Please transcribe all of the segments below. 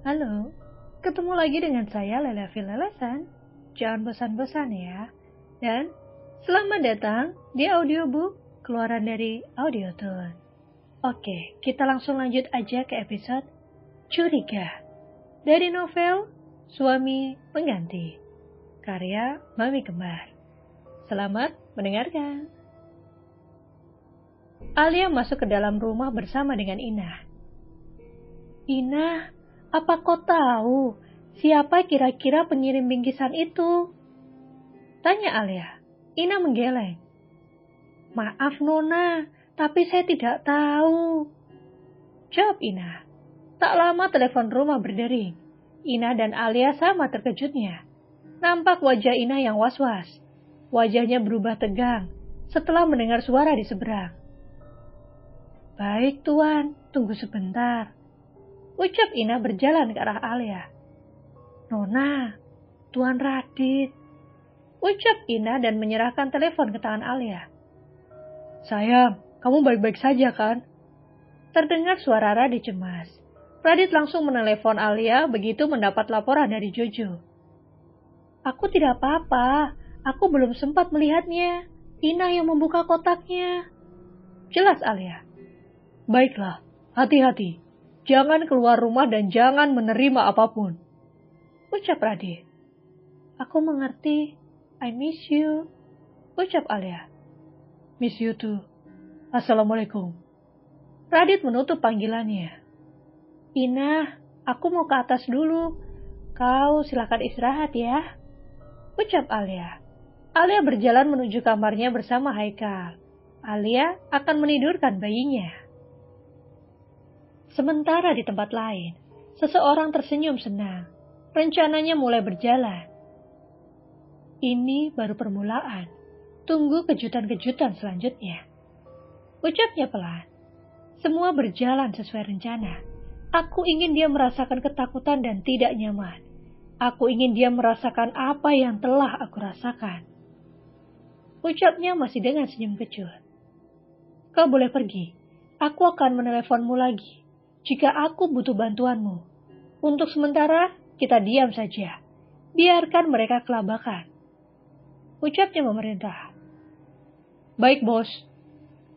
Halo, ketemu lagi dengan saya Lela Filelesan. Jangan bosan-bosan ya. Dan selamat datang di audiobook keluaran dari Audiotune. Oke, kita langsung lanjut aja ke episode Curiga dari novel Suami Pengganti, karya Mami Kembar. Selamat mendengarkan. Alia masuk ke dalam rumah bersama dengan Ina. Ina, apa kau tahu siapa kira-kira pengirim bingkisan itu? Tanya Alia. Ina menggeleng. Maaf Nona, tapi saya tidak tahu. Jawab Ina. Tak lama telepon rumah berdering. Ina dan Alia sama terkejutnya. Nampak wajah Ina yang was-was. Wajahnya berubah tegang setelah mendengar suara di seberang. Baik Tuan, tunggu sebentar. Ucap Ina berjalan ke arah Alia. Nona, Tuan Radit. Ucap Ina dan menyerahkan telepon ke tangan Alia. Sayang, kamu baik-baik saja kan? Terdengar suara Radit cemas. Radit langsung menelepon Alia begitu mendapat laporan dari Jojo. Aku tidak apa-apa, aku belum sempat melihatnya. Ina yang membuka kotaknya. Jelas Alia. Baiklah, hati-hati. Jangan keluar rumah dan jangan menerima apapun. Ucap Radit. Aku mengerti. I miss you. Ucap Alia. Miss you too. Assalamualaikum. Radit menutup panggilannya. Ina, aku mau ke atas dulu. Kau silakan istirahat ya. Ucap Alia. Alia berjalan menuju kamarnya bersama Haikal. Alia akan menidurkan bayinya. Sementara di tempat lain, seseorang tersenyum senang. Rencananya mulai berjalan. Ini baru permulaan. Tunggu kejutan-kejutan selanjutnya. Ucapnya pelan. Semua berjalan sesuai rencana. Aku ingin dia merasakan ketakutan dan tidak nyaman. Aku ingin dia merasakan apa yang telah aku rasakan. Ucapnya masih dengan senyum kecut. Kau boleh pergi. Aku akan meneleponmu lagi jika aku butuh bantuanmu. Untuk sementara, kita diam saja. Biarkan mereka kelabakan. Ucapnya memerintah. Baik, bos.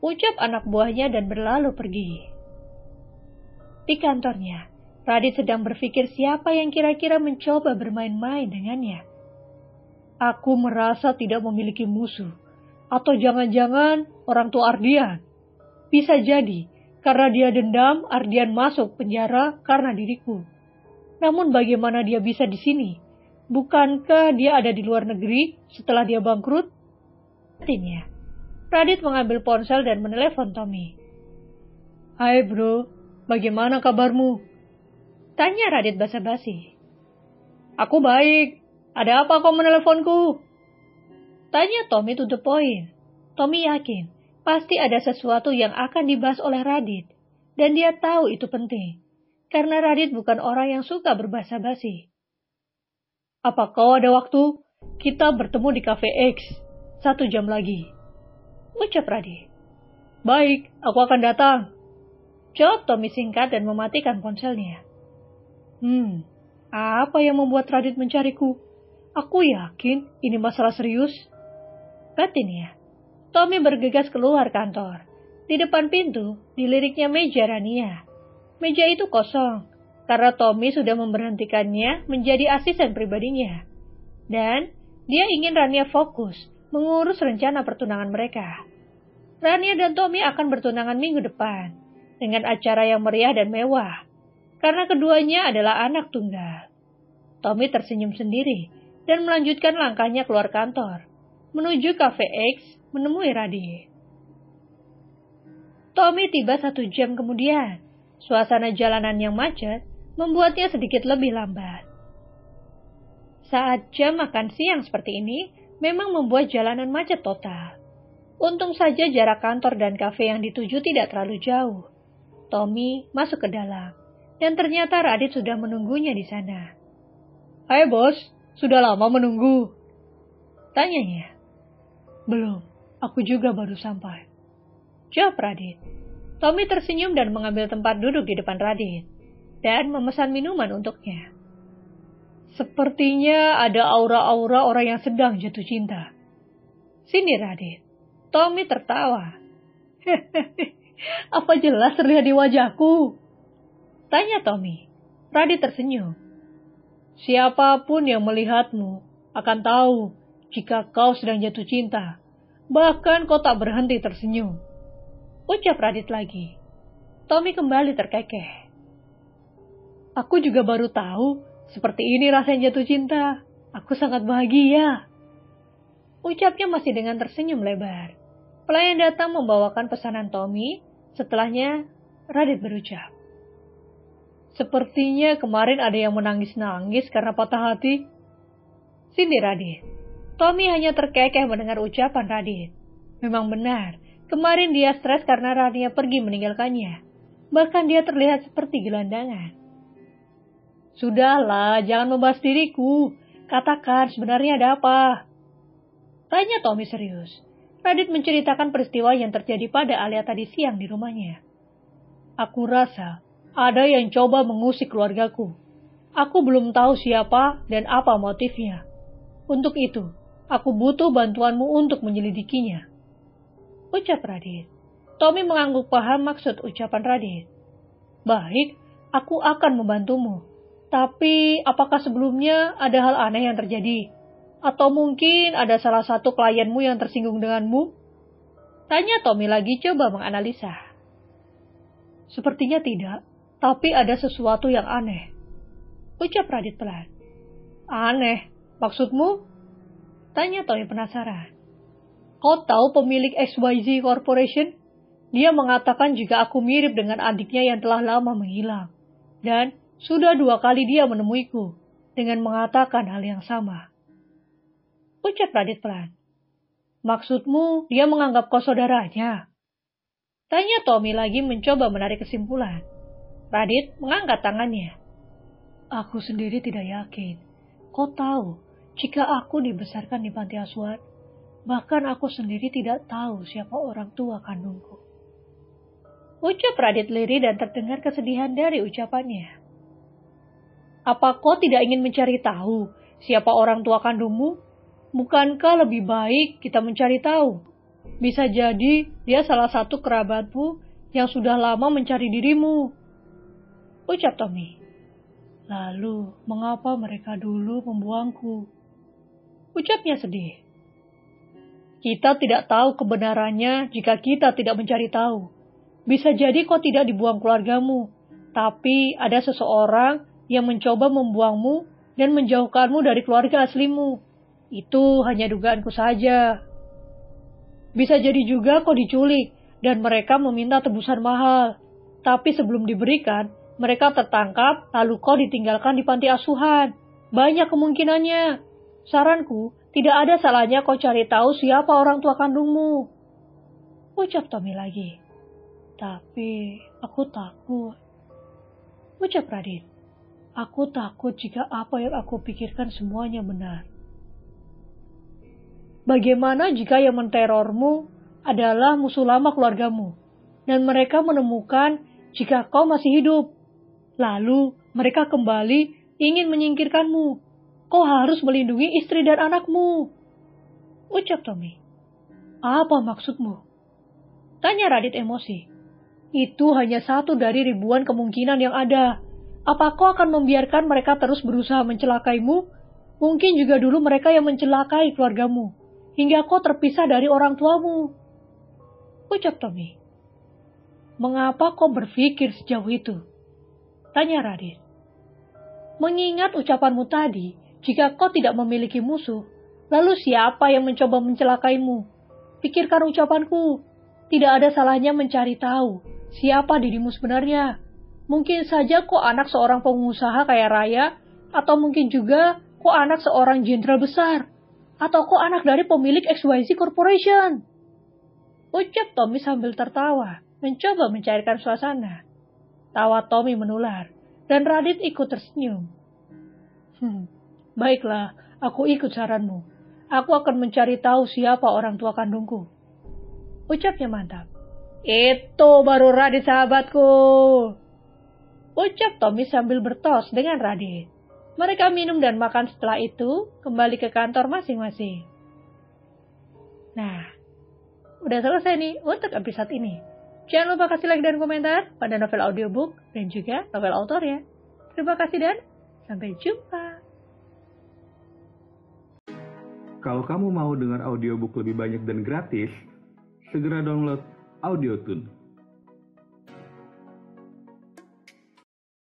Ucap anak buahnya dan berlalu pergi. Di kantornya, Radit sedang berpikir siapa yang kira-kira mencoba bermain-main dengannya. Aku merasa tidak memiliki musuh. Atau jangan-jangan orang tua Ardian. Bisa jadi, karena dia dendam, Ardian masuk penjara karena diriku. Namun bagaimana dia bisa di sini? Bukankah dia ada di luar negeri setelah dia bangkrut? Artinya, Radit mengambil ponsel dan menelepon Tommy. Hai bro, bagaimana kabarmu? Tanya Radit basa-basi. Aku baik. Ada apa kau meneleponku? Tanya Tommy to the point. Tommy yakin pasti ada sesuatu yang akan dibahas oleh Radit. Dan dia tahu itu penting. Karena Radit bukan orang yang suka berbasa-basi. Apa kau ada waktu? Kita bertemu di Cafe X. 1 jam lagi. Ucap Radit. Baik, aku akan datang. Jawab Tommy singkat dan mematikan ponselnya. Apa yang membuat Radit mencariku? Aku yakin ini masalah serius. Batinnya. Tommy bergegas keluar kantor. Di depan pintu, diliriknya meja Rania. Meja itu kosong, karena Tommy sudah memberhentikannya menjadi asisten pribadinya. Dan dia ingin Rania fokus mengurus rencana pertunangan mereka. Rania dan Tommy akan bertunangan minggu depan, dengan acara yang meriah dan mewah, karena keduanya adalah anak tunggal. Tommy tersenyum sendiri dan melanjutkan langkahnya keluar kantor, menuju Cafe X menemui Radit. Tommy tiba 1 jam kemudian. Suasana jalanan yang macet membuatnya sedikit lebih lambat. Saat jam makan siang seperti ini, memang membuat jalanan macet total. Untung saja jarak kantor dan kafe yang dituju tidak terlalu jauh. Tommy masuk ke dalam, dan ternyata Radit sudah menunggunya di sana. Hai bos, sudah lama menunggu? Tanyanya. Belum, aku juga baru sampai. Jawab Radit. Tommy tersenyum dan mengambil tempat duduk di depan Radit. dan memesan minuman untuknya. Sepertinya ada aura-aura orang yang sedang jatuh cinta. Sindir Radit. Tommy tertawa. Apa jelas terlihat di wajahku? Tanya Tommy. Radit tersenyum. Siapapun yang melihatmu akan tahu jika kau sedang jatuh cinta. Bahkan kau tak berhenti tersenyum. Ucap Radit lagi. Tommy kembali terkekeh. Aku juga baru tahu seperti ini rasanya jatuh cinta. Aku sangat bahagia. Ucapnya masih dengan tersenyum lebar. Pelayan datang membawakan pesanan Tommy. Setelahnya, Radit berucap. Sepertinya kemarin ada yang menangis-nangis karena patah hati. Sindir Radit. Tommy hanya terkekeh mendengar ucapan Radit. Memang benar, kemarin dia stres karena Rania pergi meninggalkannya. Bahkan dia terlihat seperti gelandangan. Sudahlah, jangan membahas diriku. Katakan sebenarnya ada apa? Tanya Tommy serius. Radit menceritakan peristiwa yang terjadi pada Alia tadi siang di rumahnya. Aku rasa ada yang coba mengusik keluargaku. Aku belum tahu siapa dan apa motifnya. Untuk itu, aku butuh bantuanmu untuk menyelidikinya. Ucap Radit. Tommy mengangguk paham maksud ucapan Radit. Baik, aku akan membantumu. Tapi apakah sebelumnya ada hal aneh yang terjadi? Atau mungkin ada salah satu klienmu yang tersinggung denganmu? Tanya Tommy lagi coba menganalisa. Sepertinya tidak, tapi ada sesuatu yang aneh. Ucap Radit pelan. Aneh? Maksudmu? Tanya Tommy penasaran. Kau tahu pemilik XYZ Corporation? Dia mengatakan jika aku mirip dengan adiknya yang telah lama menghilang. Dan sudah 2 kali dia menemuiku dengan mengatakan hal yang sama. Ucap Radit pelan. Maksudmu dia menganggap kau saudaranya? Tanya Tommy lagi mencoba menarik kesimpulan. Radit mengangkat tangannya. Aku sendiri tidak yakin. Kau tahu, jika aku dibesarkan di panti asuhan, bahkan aku sendiri tidak tahu siapa orang tua kandungku. Ucap Radit lirih dan terdengar kesedihan dari ucapannya. Apa kau tidak ingin mencari tahu siapa orang tua kandungmu? Bukankah lebih baik kita mencari tahu? Bisa jadi dia salah satu kerabatmu yang sudah lama mencari dirimu. Ucap Tommy. Lalu, mengapa mereka dulu membuangku? Ucapnya sedih. Kita tidak tahu kebenarannya jika kita tidak mencari tahu. Bisa jadi kau tidak dibuang keluargamu, tapi ada seseorang yang mencoba membuangmu dan menjauhkanmu dari keluarga aslimu. Itu hanya dugaanku saja. Bisa jadi juga kau diculik dan mereka meminta tebusan mahal. Tapi sebelum diberikan, mereka tertangkap lalu kau ditinggalkan di panti asuhan. Banyak kemungkinannya. Saranku, tidak ada salahnya kau cari tahu siapa orang tua kandungmu. Ucap Tommy lagi. Tapi aku takut. Ucap Radit. Aku takut jika apa yang aku pikirkan semuanya benar. Bagaimana jika yang menterormu adalah musuh lama keluargamu, dan mereka menemukan jika kau masih hidup. Lalu mereka kembali ingin menyingkirkanmu. Kau harus melindungi istri dan anakmu. Ucap Tommy. Apa maksudmu? Tanya Radit emosi. Itu hanya satu dari ribuan kemungkinan yang ada. Apa kau akan membiarkan mereka terus berusaha mencelakaimu? Mungkin juga dulu mereka yang mencelakai keluargamu, hingga kau terpisah dari orang tuamu. Ucap Tommy. Mengapa kau berpikir sejauh itu? Tanya Radit. Mengingat ucapanmu tadi, jika kau tidak memiliki musuh, lalu siapa yang mencoba mencelakaimu? Pikirkan ucapanku. Tidak ada salahnya mencari tahu siapa dirimu sebenarnya. Mungkin saja kau anak seorang pengusaha kaya raya, atau mungkin juga kau anak seorang jenderal besar, atau kau anak dari pemilik XYZ Corporation. Ucap Tommy sambil tertawa, mencoba mencairkan suasana. Tawa Tommy menular, dan Radit ikut tersenyum. Baiklah, aku ikut saranmu. Aku akan mencari tahu siapa orang tua kandungku. Ucapnya mantap. Itu baru Radit sahabatku. ucap Tommy sambil bertos dengan Radit. Mereka minum dan makan setelah itu, kembali ke kantor masing-masing. Nah, udah selesai nih untuk episode ini. Jangan lupa kasih like dan komentar pada novel audiobook dan juga novel autor ya. Terima kasih dan sampai jumpa. Kalau kamu mau dengar audiobook lebih banyak dan gratis, segera download Audiotune.